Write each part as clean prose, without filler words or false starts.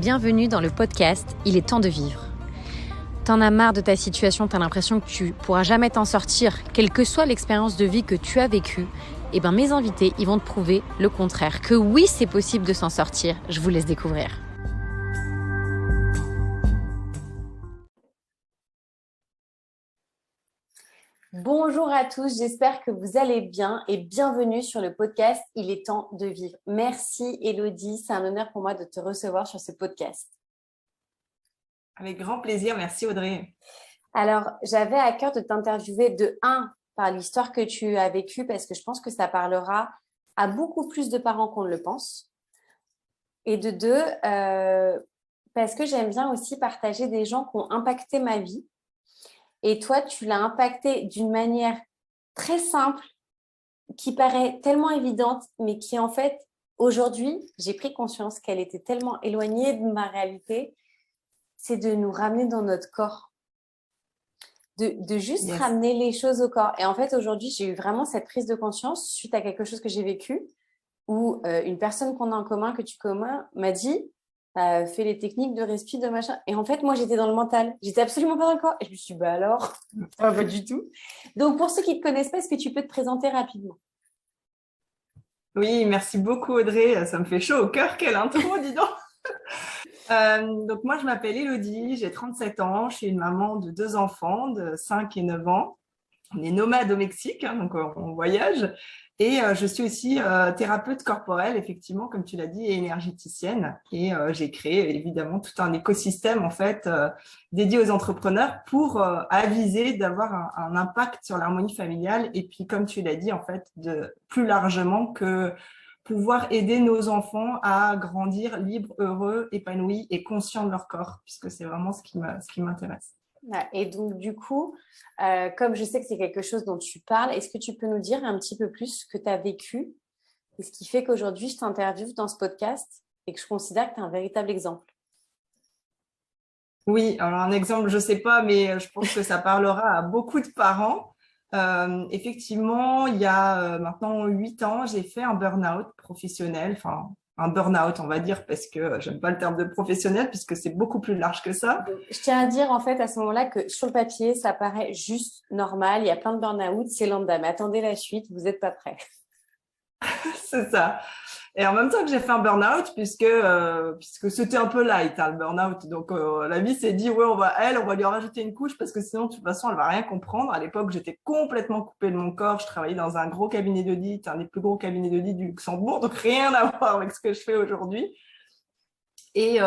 Bienvenue dans le podcast « Il est temps de vivre ». T'en as marre de ta situation, t'as l'impression que tu pourras jamais t'en sortir, quelle que soit l'expérience de vie que tu as vécue, eh ben mes invités, ils vont te prouver le contraire, que oui, c'est possible de s'en sortir. Je vous laisse découvrir. Bonjour à tous, j'espère que vous allez bien et bienvenue sur le podcast « Il est temps de vivre ». Merci Élodie, c'est un honneur pour moi de te recevoir sur ce podcast. Avec grand plaisir, merci Audrey. Alors, j'avais à cœur de t'interviewer de par l'histoire que tu as vécue parce que je pense que ça parlera à beaucoup plus de parents qu'on ne le pense. Et de deux, parce que j'aime bien aussi partager des gens qui ont impacté ma vie. Et toi, tu l'as impacté d'une manière très simple, qui paraît tellement évidente, mais qui en fait, aujourd'hui, j'ai pris conscience qu'elle était tellement éloignée de ma réalité, c'est de nous ramener dans notre corps, de juste ramener les choses au corps. Et en fait, aujourd'hui, j'ai eu vraiment cette prise de conscience suite à quelque chose que j'ai vécu, où une personne qu'on a en commun, que tu commun, m'a dit fais les techniques de respi, de machin. Et en fait, moi, j'étais dans le mental. J'étais absolument pas dans le corps. Et je me suis dit, bah alors, pas du tout. Donc, pour ceux qui ne te connaissent pas, est-ce que tu peux te présenter rapidement? Oui, merci beaucoup Audrey. Ça me fait chaud au cœur. Quelle intro, dis donc. Donc, moi, je m'appelle Élodie. J'ai 37 ans. Je suis une maman de 2 enfants de 5 et 9 ans. On est nomade au Mexique, donc on voyage. Et je suis aussi thérapeute corporelle, effectivement, comme tu l'as dit, et énergéticienne. Et j'ai créé évidemment tout un écosystème en fait dédié aux entrepreneurs pour aviser d'avoir un impact sur l'harmonie familiale. Et puis, comme tu l'as dit, en fait, de plus largement que pouvoir aider nos enfants à grandir libres, heureux, épanouis et conscients de leur corps, puisque c'est vraiment ce qui m'intéresse. Et donc, du coup, comme je sais que c'est quelque chose dont tu parles, est-ce que tu peux nous dire un petit peu plus ce que tu as vécu et ce qui fait qu'aujourd'hui, je t'interviewe dans ce podcast et que je considère que tu es un véritable exemple? Oui, alors un exemple, je ne sais pas, mais je pense que ça parlera à beaucoup de parents. Effectivement, il y a maintenant 8 ans, j'ai fait un burn-out professionnel, enfin un burn-out, on va dire, parce que j'aime pas le terme de professionnel, puisque c'est beaucoup plus large que ça. Je tiens à dire en fait à ce moment-là que sur le papier, ça paraît juste normal. Il y a plein de burn-out, c'est lambda. Mais attendez la suite, vous n'êtes pas prêts. C'est ça. Et en même temps que j'ai fait un burn-out, puisque c'était un peu light, hein, le burn-out. Donc, la vie s'est dit, ouais, on va lui en rajouter une couche parce que sinon, de toute façon, elle va rien comprendre. À l'époque, j'étais complètement coupée de mon corps. Je travaillais dans un gros cabinet d'audit, un des plus gros cabinets d'audit du Luxembourg. Donc, rien à voir avec ce que je fais aujourd'hui. Et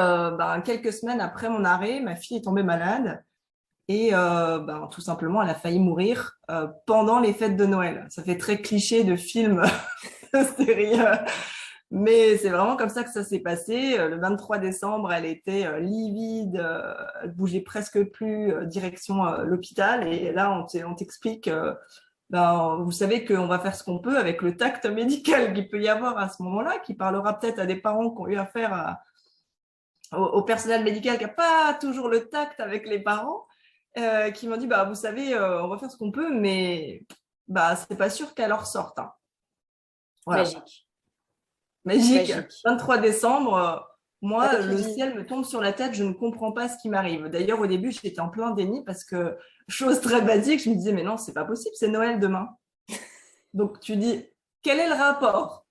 quelques semaines après mon arrêt, ma fille est tombée malade. Et tout simplement, elle a failli mourir pendant les fêtes de Noël. Ça fait très cliché de film, de série. Mais c'est vraiment comme ça que ça s'est passé. Le 23 décembre, elle était livide, elle bougeait presque plus, direction l'hôpital. Et là, on t'explique, vous savez qu'on va faire ce qu'on peut avec le tact médical qu'il peut y avoir à ce moment-là, qui parlera peut-être à des parents qui ont eu affaire au personnel médical qui n'a pas toujours le tact avec les parents, qui m'ont dit, vous savez, on va faire ce qu'on peut, mais c'est pas sûr qu'elle en ressorte. Hein. Voilà. Magique. 23 décembre, moi, le ciel me tombe sur la tête, je ne comprends pas ce qui m'arrive. D'ailleurs, au début, j'étais en plein déni parce que, chose très basique, je me disais, mais non, c'est pas possible, c'est Noël demain. Donc, tu dis, quel est le rapport?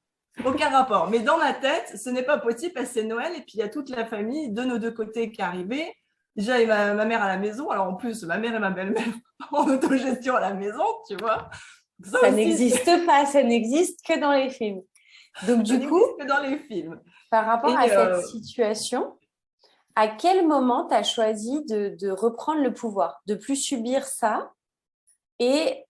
Aucun rapport. Mais dans ma tête, ce n'est pas possible parce que c'est Noël et puis il y a toute la famille de nos 2 côtés qui est arrivée. Déjà, il y a ma mère à la maison. Alors, en plus, ma mère et ma belle-mère en autogestion à la maison, tu vois. Ça n'existe pas, ça n'existe que dans les films. Donc, du coup, dans les films. Par rapport à cette situation, à quel moment tu as choisi de reprendre le pouvoir, de plus subir ça? Et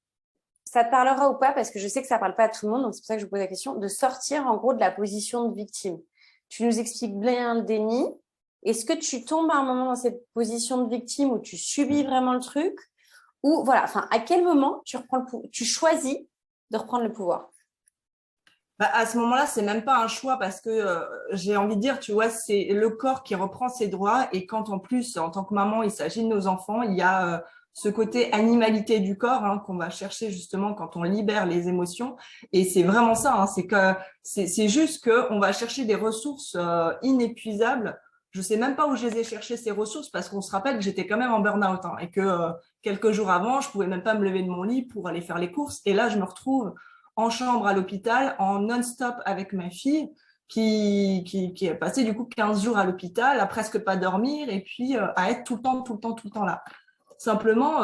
ça te parlera ou pas, parce que je sais que ça ne parle pas à tout le monde, donc c'est pour ça que je vous pose la question, de sortir en gros de la position de victime. Tu nous expliques bien le déni. Est-ce que tu tombes à un moment dans cette position de victime où tu subis vraiment le truc? Ou voilà, à quel moment tu choisis de reprendre le pouvoir? À ce moment-là, c'est même pas un choix parce que j'ai envie de dire, tu vois, c'est le corps qui reprend ses droits et quand en plus, en tant que maman, il s'agit de nos enfants, il y a ce côté animalité du corps qu'on va chercher justement quand on libère les émotions et c'est vraiment ça, c'est juste que on va chercher des ressources inépuisables je sais même pas où je les ai cherchées, ces ressources, parce qu'on se rappelle que j'étais quand même en burn-out, hein, et que quelques jours avant, je pouvais même pas me lever de mon lit pour aller faire les courses. Et là, je me retrouve en chambre à l'hôpital, en non-stop avec ma fille, qui a passé du coup 15 jours à l'hôpital, à presque pas dormir, et puis à être tout le temps, tout le temps, tout le temps là. Simplement,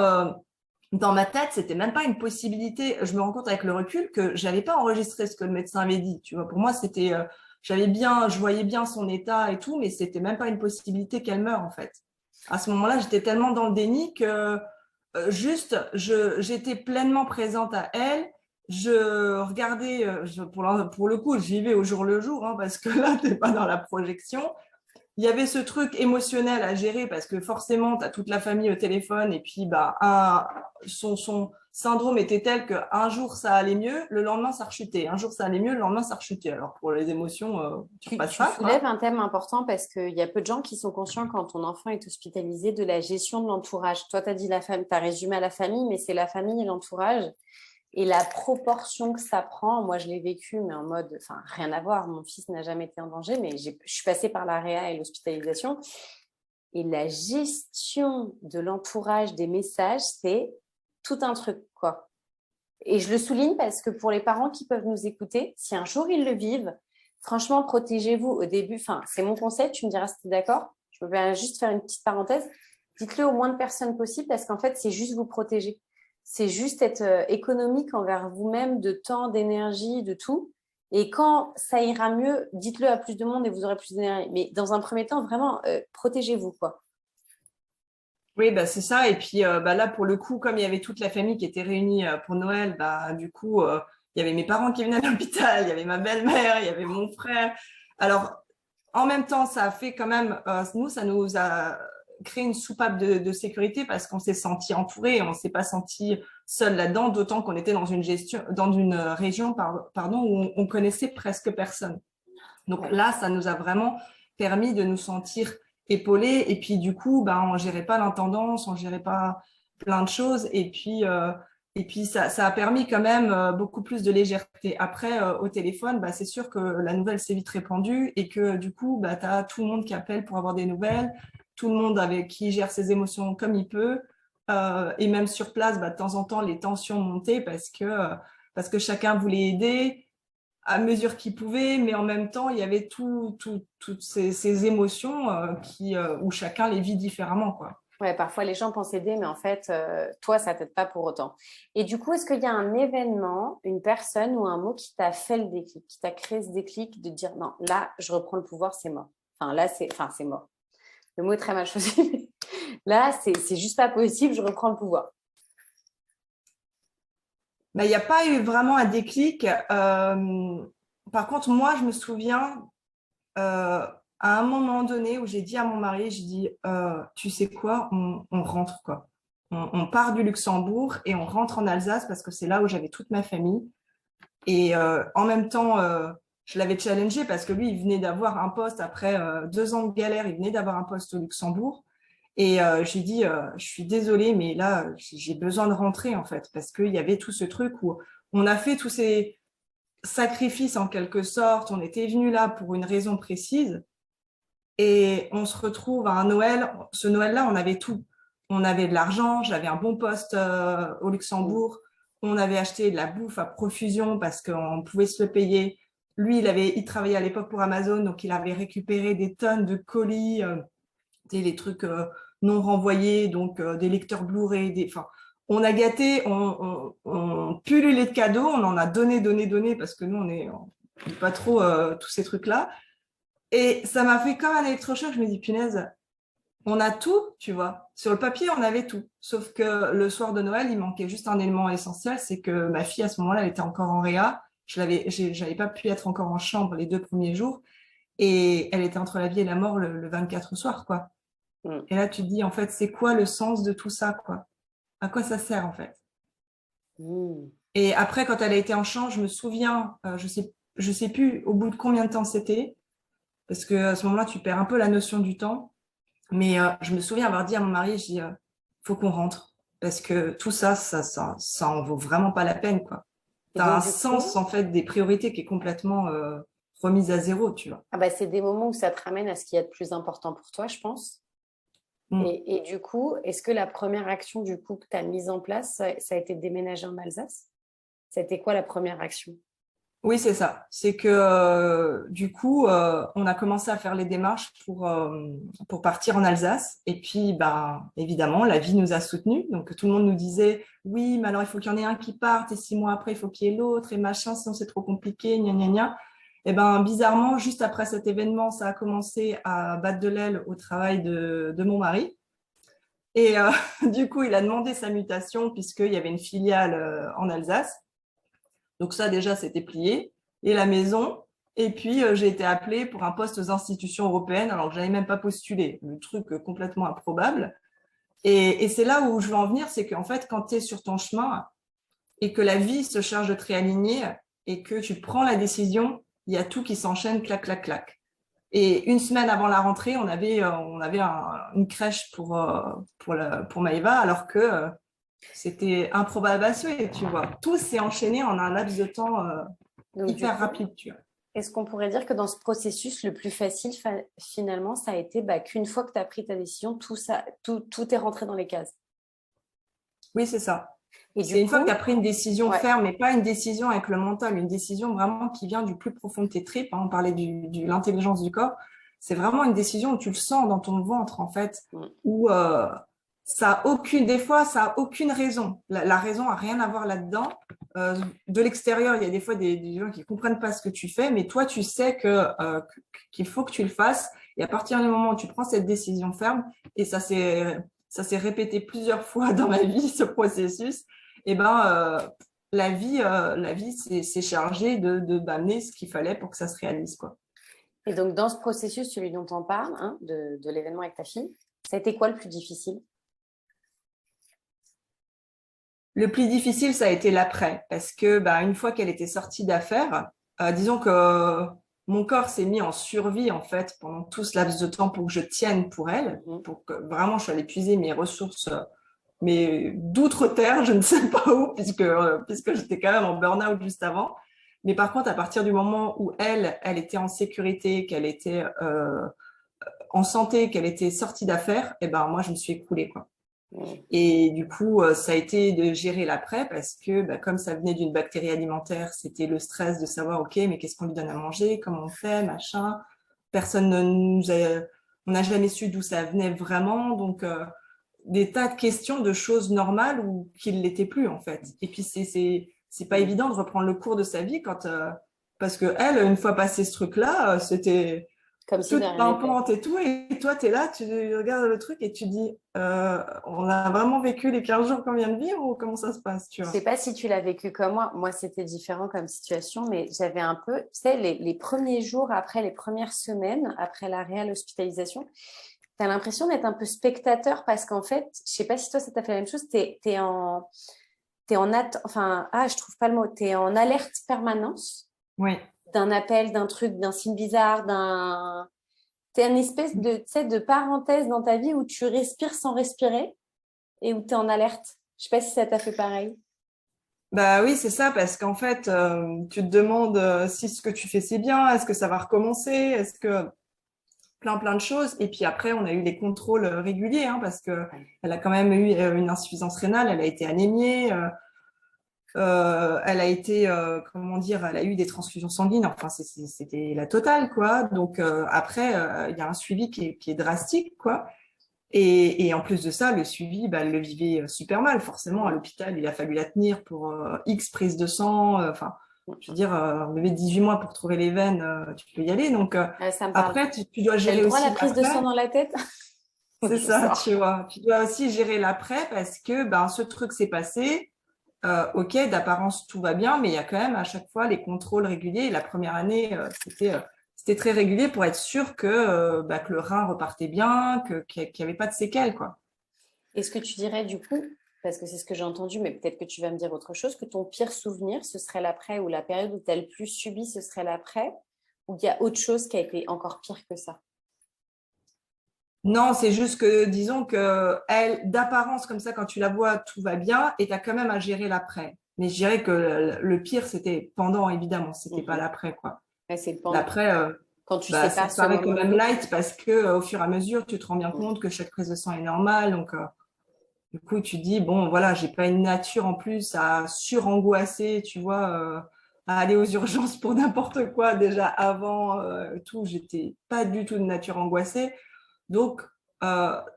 dans ma tête, c'était même pas une possibilité. Je me rends compte avec le recul que j'avais pas enregistré ce que le médecin avait dit. Tu vois, pour moi, c'était, je voyais bien son état et tout, mais c'était même pas une possibilité qu'elle meure en fait. À ce moment-là, j'étais tellement dans le déni que j'étais pleinement présente à elle. Je regardais, pour le coup, j'y vais au jour le jour, hein, parce que là, t'es pas dans la projection. Il y avait ce truc émotionnel à gérer parce que forcément, tu as toute la famille au téléphone et puis son syndrome était tel qu'un jour ça allait mieux, le lendemain ça rechutait. Un jour ça allait mieux, le lendemain ça rechutait. Alors pour les émotions, tu repasses Tu pas, soulèves quoi. un thème important parce qu'il y a peu de gens qui sont conscients quand ton enfant est hospitalisé de la gestion de l'entourage. Toi, tu as dit la famille, tu as résumé à la famille, mais c'est la famille et l'entourage. Et la proportion que ça prend, moi je l'ai vécu, mais en mode, enfin rien à voir, mon fils n'a jamais été en danger, mais je suis passée par la réa et l'hospitalisation. Et la gestion de l'entourage des messages, c'est tout un truc, quoi. Et je le souligne parce que pour les parents qui peuvent nous écouter, si un jour ils le vivent, franchement, protégez-vous au début. Enfin, c'est mon conseil, tu me diras si tu es d'accord. Je me permets juste faire une petite parenthèse. Dites-le au moins de personnes possible parce qu'en fait, c'est juste vous protéger. C'est juste être économique envers vous-même de temps, d'énergie, de tout. Et quand ça ira mieux, dites-le à plus de monde et vous aurez plus d'énergie. Mais dans un premier temps, vraiment, protégez-vous, quoi. Oui, bah, c'est ça. Et puis là, pour le coup, comme il y avait toute la famille qui était réunie pour Noël, du coup, il y avait mes parents qui venaient à l'hôpital, il y avait ma belle-mère, il y avait mon frère. Alors, en même temps, ça a fait quand même, ça nous a créé une soupape de sécurité parce qu'on s'est senti entouré, on s'est pas senti seul là-dedans, d'autant qu'on était dans une région, pardon, où on connaissait presque personne. Donc Ouais. là, ça nous a vraiment permis de nous sentir épaulés. Et puis du coup, on gérait pas l'intendance, on gérait pas plein de choses. Et puis ça a permis quand même beaucoup plus de légèreté. Après, au téléphone, c'est sûr que la nouvelle s'est vite répandue et que du coup, tu as tout le monde qui appelle pour avoir des nouvelles, tout le monde avec qui gère ses émotions comme il peut. Et même sur place, de temps en temps, les tensions montaient parce que chacun voulait aider à mesure qu'il pouvait, mais en même temps, il y avait toutes ces émotions où chacun les vit différemment, quoi. Ouais, parfois les gens pensent aider, mais en fait, toi, ça t'aide pas pour autant. Et du coup, est-ce qu'il y a un événement, une personne ou un mot qui t'a fait le déclic, qui t'a créé ce déclic de dire non, là, je reprends le pouvoir, c'est mort. Enfin, c'est mort. Le mot est très mal choisi. Là, c'est juste pas possible, je reprends le pouvoir. Mais il n'y a pas eu vraiment un déclic. Par contre, moi, je me souviens à un moment donné où j'ai dit à mon mari, j'ai dit, tu sais quoi, on rentre, quoi. On part du Luxembourg et on rentre en Alsace parce que c'est là où j'avais toute ma famille. Et en même temps, je l'avais challengé parce que lui, il venait d'avoir un poste après 2 ans de galère, il venait d'avoir un poste au Luxembourg. Et j'ai dit, je suis désolée, mais là, j'ai besoin de rentrer en fait, parce qu'il y avait tout ce truc où on a fait tous ces sacrifices en quelque sorte, on était venu là pour une raison précise, et on se retrouve à un Noël. Ce Noël-là, on avait tout. On avait de l'argent, j'avais un bon poste au Luxembourg, on avait acheté de la bouffe à profusion parce qu'on pouvait se le payer. Lui, il travaillait à l'époque pour Amazon, donc il avait récupéré des tonnes de colis, les trucs non renvoyés, donc des lecteurs Blu-ray, enfin, on a gâté, on pullulait de cadeaux, on en a donné, donné, donné, parce que nous, on n'est pas trop tous ces trucs-là. Et ça m'a fait comme un électrochoc. Je me dis, punaise, on a tout, tu vois. Sur le papier, on avait tout. Sauf que le soir de Noël, il manquait juste un élément essentiel, c'est que ma fille, à ce moment-là, elle était encore en réa. J'avais pas pu être encore en chambre les 2 premiers jours. Et elle était entre la vie et la mort le 24 au soir, quoi. Mm. Et là, tu te dis, en fait, c'est quoi le sens de tout ça, quoi? À quoi ça sert, en fait? Mm. Et après, quand elle a été en chambre, je me souviens, je sais plus au bout de combien de temps c'était, parce que à ce moment-là, tu perds un peu la notion du temps. Mais je me souviens avoir dit à mon mari, je dis, faut qu'on rentre, parce que tout ça, ça en vaut vraiment pas la peine, quoi. Et T'as donc, un du sens, coup, en fait, des priorités qui est complètement remise à zéro, tu vois. Ah bah, c'est des moments où ça te ramène à ce qu'il y a de plus important pour toi, je pense. Mm. Et du coup, est-ce que la première action du coup que tu as mise en place, ça a été de déménager en Alsace? C'était quoi la première action? Oui, c'est ça. C'est que du coup, on a commencé à faire les démarches pour partir en Alsace. Et puis, bah, évidemment, la vie nous a soutenus. Donc, tout le monde nous disait, oui, mais alors il faut qu'il y en ait un qui parte et 6 mois après, il faut qu'il y ait l'autre et machin, sinon c'est trop compliqué, gna gna gna. Et ben, bizarrement, juste après cet événement, ça a commencé à battre de l'aile au travail de mon mari. Et du coup, il a demandé sa mutation puisqu'il y avait une filiale en Alsace. Donc ça, déjà, c'était plié. Et la maison. Et puis, j'ai été appelée pour un poste aux institutions européennes, alors que je n'avais même pas postulé. Le truc complètement improbable. Et c'est là où je veux en venir, c'est qu'en fait, quand tu es sur ton chemin et que la vie se charge de te réaligner et que tu prends la décision, il y a tout qui s'enchaîne, clac, clac, clac. Et une semaine avant la rentrée, on avait une crèche pour Maëva, alors que c'était improbable à souhait, tu vois. Tout s'est enchaîné en un laps de temps Donc, du hyper coup, rapide, tu vois. est-ce qu'on pourrait dire que dans ce processus, le plus facile, finalement, ça a été bah, qu'une fois que tu as pris ta décision, tout est rentré dans les cases. Oui, c'est ça. Et C'est du une fois que tu as coup, pris une décision ouais, ferme, mais pas une décision avec le mental, une décision vraiment qui vient du plus profond de tes tripes. Hein, on parlait de l'intelligence du corps. C'est vraiment une décision où tu le sens dans ton ventre, en fait, mm, où des fois, ça a aucune raison. La raison a rien à voir là-dedans. De l'extérieur, il y a des fois des gens qui comprennent pas ce que tu fais, mais toi, tu sais qu'il faut que tu le fasses. Et à partir du moment où tu prends cette décision ferme, et ça s'est répété plusieurs fois dans ma vie, ce processus, et ben, la vie s'est chargée d'amener ce qu'il fallait pour que ça se réalise, quoi. et donc, dans ce processus, celui dont on parle, hein, de l'événement avec ta fille, ça a été quoi le plus difficile? Le plus difficile, ça a été l'après, parce que bah, une fois qu'elle était sortie d'affaires, disons que mon corps s'est mis en survie en fait pendant tout ce laps de temps pour que je tienne pour elle, Mhm. pour que vraiment je sois allée puiser mes ressources, mais d'outre-terre, je ne sais pas où, puisque j'étais quand même en burn-out juste avant. Mais par contre, à partir du moment où elle était en sécurité, qu'elle était en santé, qu'elle était sortie d'affaires, et ben moi je me suis écroulée quoi. Mhm. Et du coup, ça a été de gérer l'après parce que bah, comme ça venait d'une bactérie alimentaire, c'était le stress de savoir, OK, mais qu'est-ce qu'on lui donne à manger, comment on fait, machin. Personne ne nous a, on n'a jamais su d'où ça venait vraiment. Donc, des tas de questions de choses normales ou qui ne l'étaient plus, en fait. Et puis, c'est pas Mhm. évident de reprendre le cours de sa vie parce que elle, une fois passé ce truc-là, c'était Comme si de toute rien n'était. pimpante et tout. Et toi, tu es là, tu regardes le truc et tu dis, on a vraiment vécu les 15 jours qu'on vient de vivre ou comment ça se passe, tu Je vois? sais pas si tu l'as vécu comme moi. Moi, c'était différent comme situation, mais j'avais un peu, tu sais, les premiers jours après, les premières semaines après la réelle hospitalisation, tu as l'impression d'être un peu spectateur parce qu'en fait, je sais pas si toi, ça t'a fait la même chose, enfin, je trouve pas le mot, tu es en alerte permanence Oui. d'un appel, d'un truc, d'un signe bizarre, T'es une espèce de, tu sais, de parenthèse dans ta vie où tu respires sans respirer et où tu es en alerte. Je sais pas si ça t'a fait pareil. Bah oui, c'est ça, parce qu'en fait, tu te demandes si ce que tu fais c'est bien, est-ce que ça va recommencer, est-ce que plein de choses. Et puis après, on a eu les contrôles réguliers, hein, parce que elle a quand même eu une insuffisance rénale, elle a été anémiée. Elle a été, comment dire, elle a eu des transfusions sanguines. Enfin, c'était la totale, quoi. Donc après, il y a un suivi qui est drastique, quoi. Et en plus de ça, le suivi, bah, elle le vivait super mal. Forcément, à Mhm. l'hôpital, il a fallu la tenir pour X prises de sang. Enfin, je veux Mhm. dire, un bébé de 18 mois pour trouver les veines, tu peux y aller. Donc Ça me parle. après, tu dois T'as le gérer droit à la aussi prise de sang l'après. dans la tête? C'est Je ça, sors. tu vois. Tu dois aussi gérer l'après parce que ben, ce truc s'est passé. OK, d'apparence, tout va bien, mais il y a quand même à chaque fois les contrôles réguliers. Et la première année, c'était très régulier pour être sûr bah, que le rein repartait bien, qu'il n'y avait pas de séquelles, quoi. Est-ce que tu dirais du coup, parce que c'est ce que j'ai entendu, mais peut-être que tu vas me dire autre chose, que ton pire souvenir, ce serait l'après, ou la période où tu as le plus subi, ce serait l'après, ou il y a autre chose qui a été encore pire que ça? Non, c'est juste que, disons que elle, d'apparence, comme ça, quand tu la vois, tout va bien, et tu as quand même à gérer l'après. Mais je dirais que le pire, c'était pendant, évidemment, c'était pas Mhm. l'après, quoi. Ouais, c'est le pendant. Après, Quand tu sais ça pas te ce paraît quand moment. même light parce que au fur et à mesure, tu te rends bien compte que chaque prise de sang est normale. Donc, du coup, tu te dis, bon, voilà, j'ai pas une nature en plus à surangoisser, tu vois, à aller aux urgences pour n'importe quoi. Déjà avant tout, j'étais pas du tout de nature angoissée. Donc,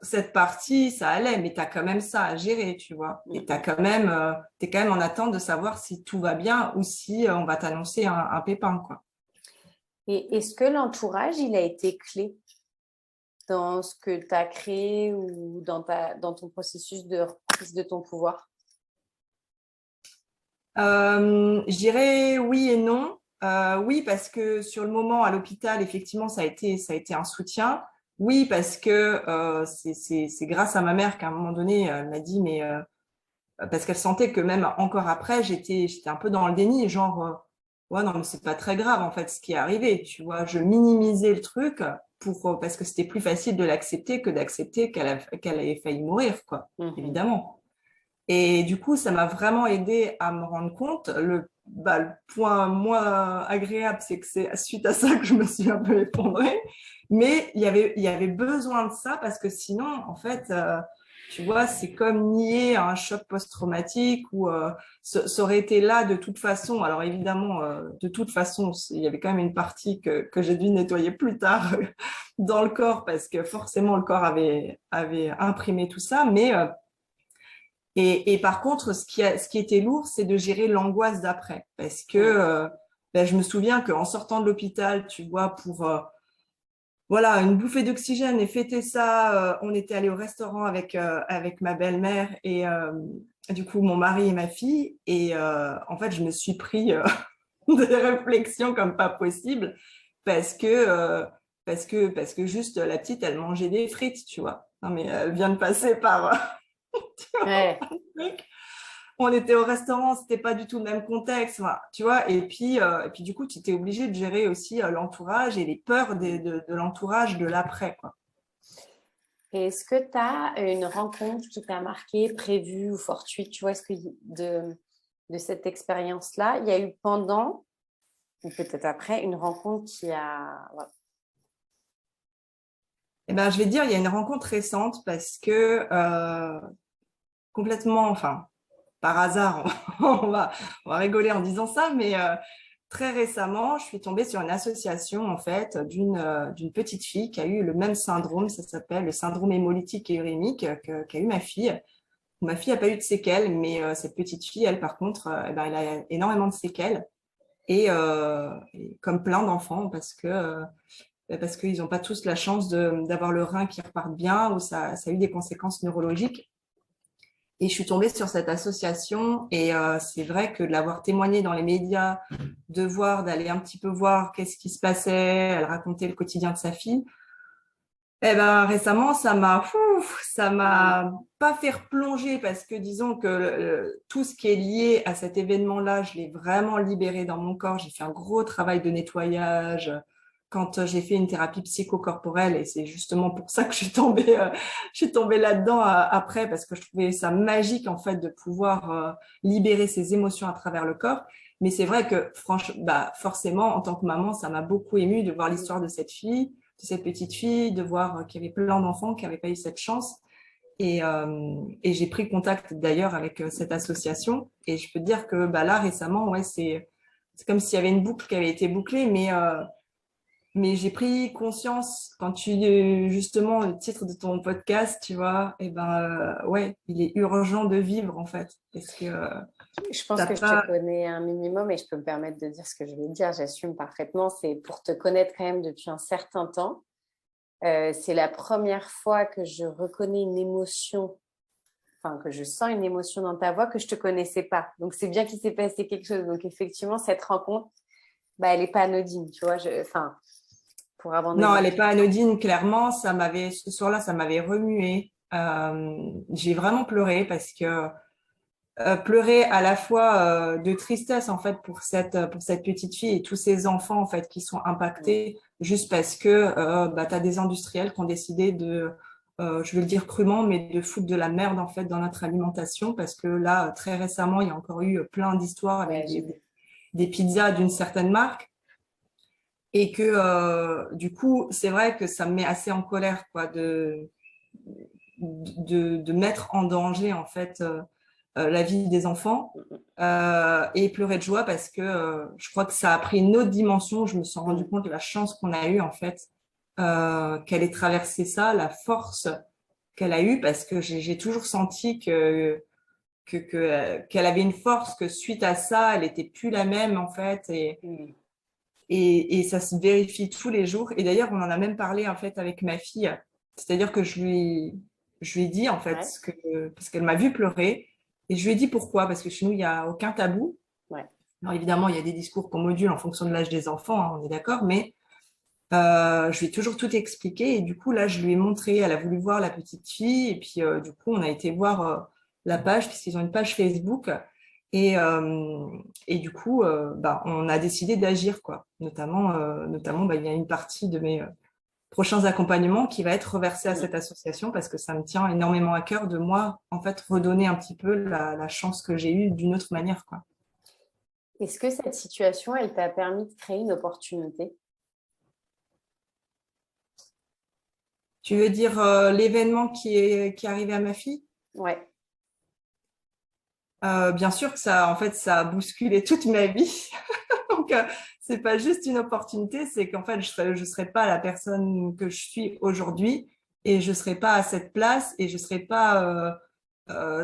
cette partie, ça allait, mais tu as quand même ça à gérer, tu vois. Et t'es quand même en attente de savoir si tout va bien ou si on va t'annoncer un pépin, quoi. Et est-ce que l'entourage, il a été clé dans ce que tu as créé ou dans ton processus de reprise de ton pouvoir? Je dirais oui et non. Oui, parce que sur le moment à l'hôpital, effectivement, ça a été un soutien. Oui, parce que c'est grâce à ma mère qu'à un moment donné, elle m'a dit, mais parce qu'elle sentait que même encore après, j'étais un peu dans le déni, genre, ouais, non, mais c'est pas très grave en fait ce qui est arrivé, tu vois. Je minimisais le truc parce que c'était plus facile de l'accepter que d'accepter qu'elle avait failli mourir, quoi, évidemment. Et du coup, ça m'a vraiment aidé à me rendre compte. Le point moins agréable, c'est que c'est suite à ça que je me suis un peu effondrée. Mais il y avait besoin de ça parce que sinon, en fait, tu vois, c'est comme nier un choc post-traumatique ou ça aurait été là de toute façon. Alors évidemment, de toute façon, il y avait quand même une partie que j'ai dû nettoyer plus tard dans le corps parce que forcément, le corps avait imprimé tout ça. Mais et par contre, ce qui était lourd, c'est de gérer l'angoisse d'après. Parce que je me souviens qu'en sortant de l'hôpital, tu vois, pour voilà, une bouffée d'oxygène et fêter ça, on était allé au restaurant avec ma belle-mère et du coup mon mari et ma fille. Et en fait, je me suis pris des réflexions comme pas possible parce que, parce que juste la petite, elle mangeait des frites, tu vois. Non, mais elle vient de passer par Ouais. on était au restaurant, c'était pas du tout le même contexte, voilà, tu vois. Et puis du coup, tu étais obligé de gérer aussi l'entourage et les peurs de l'entourage de l'après, quoi. Et est-ce que tu as une rencontre qui t'a marqué, prévue ou fortuite, tu vois, est-ce que de cette expérience-là, il y a eu pendant ou peut-être après une rencontre qui a... Voilà. Eh ben, je vais te dire, il y a une rencontre récente parce que complètement, enfin, par hasard, on va rigoler en disant ça, mais très récemment, je suis tombée sur une association en fait d'une petite fille qui a eu le même syndrome, ça s'appelle le syndrome hémolytique et urémique qu'a eu ma fille. Ma fille n'a pas eu de séquelles, mais cette petite fille, elle, par contre, eh ben, elle a énormément de séquelles et comme plein d'enfants parce qu'ils n'ont pas tous la chance d'avoir le rein qui reparte bien ou ça a eu des conséquences neurologiques. Et je suis tombée sur cette association et c'est vrai que de l'avoir témoigné dans les médias, d'aller un petit peu voir qu'est-ce qui se passait, elle racontait le quotidien de sa fille. Eh ben récemment, ça m'a pas fait replonger parce que disons que tout ce qui est lié à cet événement-là, je l'ai vraiment libéré dans mon corps. J'ai fait un gros travail de nettoyage quand j'ai fait une thérapie psychocorporelle et c'est justement pour ça que je suis tombée là-dedans après parce que je trouvais ça magique en fait de pouvoir libérer ses émotions à travers le corps. Mais c'est vrai que franchement, forcément, en tant que maman, ça m'a beaucoup émue de voir l'histoire de cette petite fille, de voir qu'il y avait plein d'enfants qui n'avaient pas eu cette chance. Et j'ai pris contact d'ailleurs avec cette association. Et je peux te dire que là, récemment, ouais, c'est comme s'il y avait une boucle qui avait été bouclée, mais j'ai pris conscience quand justement, le titre de ton podcast, tu vois, et ouais, il est urgent de vivre en fait. Parce que Je pense t'as que je te pas. connais un minimum et je peux me permettre de dire ce que je vais dire. J'assume parfaitement. C'est pour te connaître quand même depuis un certain temps. C'est la première fois que je reconnais une émotion, enfin que je sens une émotion dans ta voix que je te connaissais pas. Donc c'est bien qu'il s'est passé quelque chose. Donc effectivement, cette rencontre, elle n'est pas anodine, tu vois. Enfin, pour avoir des Non, elle enfants. n'est pas anodine, clairement. Ce soir-là, ça m'avait remué. J'ai vraiment pleuré parce que pleurer à la fois de tristesse en fait pour cette petite fille et tous ces enfants en fait qui sont impactés juste parce que tu as des industriels qui ont décidé je vais le dire crûment, mais de foutre de la merde en fait dans notre alimentation parce que là très récemment il y a encore eu plein d'histoires Ouais, avec j'ai des, vu. des pizzas d'une certaine marque. Et que du coup, c'est vrai que ça me met assez en colère, quoi, de mettre en danger, en fait, la vie des enfants et pleurer de joie parce que je crois que ça a pris une autre dimension. Je me suis rendu compte de la chance qu'on a eue, en fait, qu'elle ait traversé ça, la force qu'elle a eue, parce que j'ai toujours senti qu'elle avait une force, que suite à ça, elle était plus la même, en fait, et ça se vérifie tous les jours. Et d'ailleurs, on en a même parlé, en fait, avec ma fille. C'est-à-dire que je lui ai dit, en fait, Ouais. parce qu'elle m'a vu pleurer, et je lui ai dit pourquoi, parce que chez nous, il n'y a aucun tabou. Ouais. Alors, évidemment, il y a des discours qu'on module en fonction de l'âge des enfants, hein, on est d'accord, mais je lui ai toujours tout expliqué. Et du coup, là, je lui ai montré, elle a voulu voir la petite fille. Et puis, du coup, on a été voir la page, puisqu'ils ont une page Facebook. Et, euh, et du coup, bah, on a décidé d'agir, quoi. Notamment bah, il y a une partie de mes prochains accompagnements qui va être reversée à cette association parce que ça me tient énormément à cœur de moi, en fait, redonner un petit peu la chance que j'ai eue d'une autre manière, quoi. Est-ce que cette situation, elle t'a permis de créer une opportunité? Tu veux dire l'événement qui est arrivé à ma fille? Ouais. Bien sûr que ça, en fait, ça a bousculé toute ma vie. Donc, c'est pas juste une opportunité, c'est qu'en fait, je serais pas la personne que je suis aujourd'hui et je serais pas à cette place et je serais pas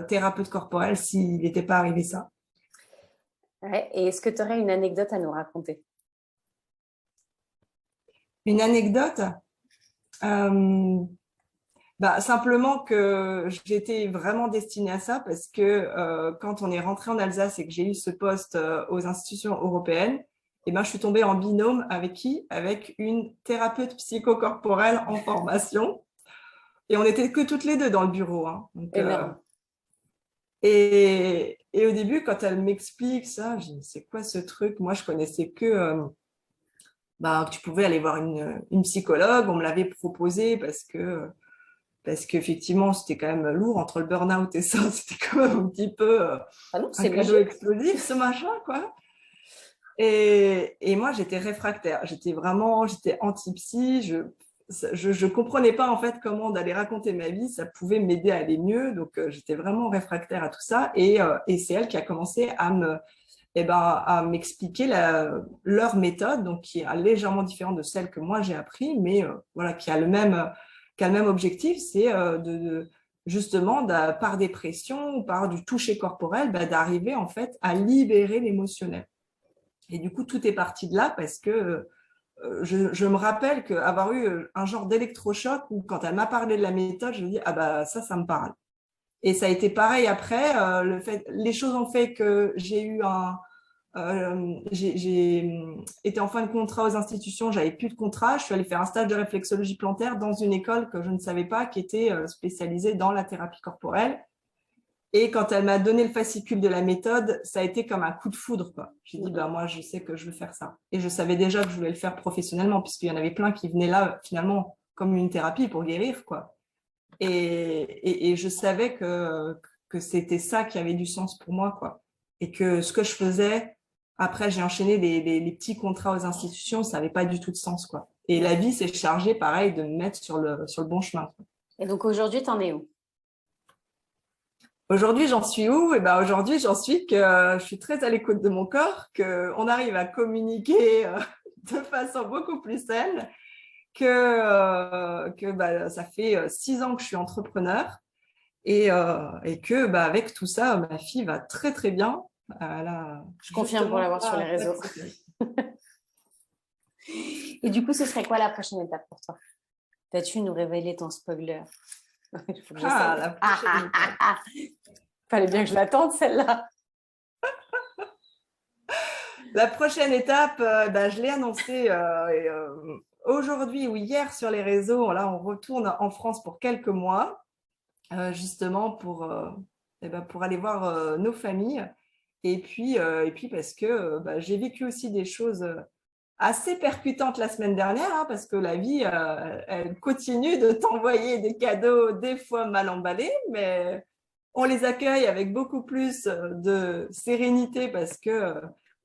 thérapeute corporelle s'il n'était pas arrivé ça. Ouais. Et est-ce que tu aurais une anecdote à nous raconter? Une anecdote, euh, bah, simplement que j'étais vraiment destinée à ça parce que quand on est rentré en Alsace et que j'ai eu ce poste aux institutions européennes, eh ben, je suis tombée en binôme avec qui? Avec une thérapeute psychocorporelle en formation. Et on n'était que toutes les deux dans le bureau, hein. Donc, Énorme. et au début, quand elle m'explique ça, je dis, c'est quoi ce truc? Moi, je connaissais que bah, que tu pouvais aller voir une psychologue. On me l'avait proposé parce qu'effectivement, c'était quand même lourd entre le burn-out et ça. C'était quand même un petit peu Ah non, un c'est cadeau léger. explosif, ce machin, quoi. Et moi, j'étais réfractaire. J'étais anti-psy. Je comprenais pas, en fait, comment d'aller raconter ma vie, ça pouvait m'aider à aller mieux. Donc, j'étais vraiment réfractaire à tout ça. Et c'est elle qui a commencé eh ben, à m'expliquer leur méthode, donc qui est légèrement différente de celle que moi j'ai appris, mais voilà, qui a le même objectif, c'est justement, par des pressions ou par du toucher corporel, bah, d'arriver en fait à libérer l'émotionnel. Et du coup, tout est parti de là parce que je me rappelle qu'avoir eu un genre d'électrochoc où quand elle m'a parlé de la méthode, je me dis, ah bah ça me parle. Et ça a été pareil après. Les choses ont fait que j'ai été en fin de contrat aux institutions, j'avais plus de contrat. Je suis allée faire un stage de réflexologie plantaire dans une école que je ne savais pas, qui était spécialisée dans la thérapie corporelle. Et quand elle m'a donné le fascicule de la méthode, ça a été comme un coup de foudre, quoi. J'ai dit, bah, moi, je sais que je veux faire ça. Et je savais déjà que je voulais le faire professionnellement, puisqu'il y en avait plein qui venaient là, finalement, comme une thérapie pour guérir, quoi. Et je savais que c'était ça qui avait du sens pour moi, quoi. Et que ce que je faisais, après, j'ai enchaîné les petits contrats aux institutions, ça n'avait pas du tout de sens, quoi. Et la vie s'est chargée, pareil, de me mettre sur le bon chemin, quoi. Et donc aujourd'hui, t'en es où? Aujourd'hui, j'en suis où? Eh ben, aujourd'hui, j'en suis que je suis très à l'écoute de mon corps, qu'on arrive à communiquer de façon beaucoup plus saine, que bah, ça fait 6 ans que je suis entrepreneur et que bah, avec tout ça, ma fille va très très bien. Elle Je confirme pour l'avoir sur les réseaux. Et du coup, ce serait quoi la prochaine étape pour toi? T'as-tu nous révéler ton spoiler? Il faut que je sache. La prochaine étape. Fallait bien que je l'attende, celle-là. La prochaine étape, bah, je l'ai annoncée aujourd'hui ou hier sur les réseaux. Là, on retourne en France pour quelques mois, justement pour aller voir nos familles. Et puis parce que bah, j'ai vécu aussi des choses assez percutantes la semaine dernière, hein, parce que la vie, elle continue de t'envoyer des cadeaux des fois mal emballés, mais on les accueille avec beaucoup plus de sérénité parce que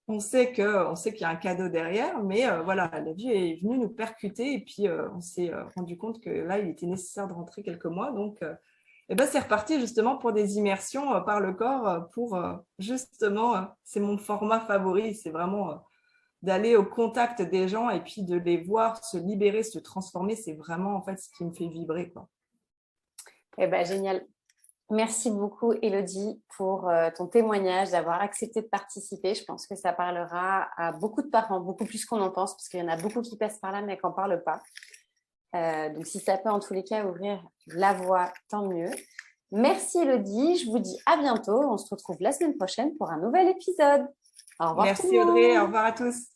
on sait qu'il y a un cadeau derrière, mais voilà, la vie est venue nous percuter et puis on s'est rendu compte que là, il était nécessaire de rentrer quelques mois. Donc, et ben, c'est reparti justement pour des immersions par le corps pour justement, c'est mon format favori, c'est vraiment d'aller au contact des gens et puis de les voir se libérer, se transformer. C'est vraiment en fait ce qui me fait vibrer, quoi. Eh ben, génial. Merci beaucoup, Élodie, pour ton témoignage, d'avoir accepté de participer. Je pense que ça parlera à beaucoup de parents, beaucoup plus qu'on en pense, parce qu'il y en a beaucoup qui passent par là, mais qui n'en parlent pas. Donc, si ça peut en tous les cas ouvrir la voie, tant mieux. Merci, Élodie. Je vous dis à bientôt. On se retrouve la semaine prochaine pour un nouvel épisode. Au revoir tout le Merci Audrey, au monde. revoir à tous.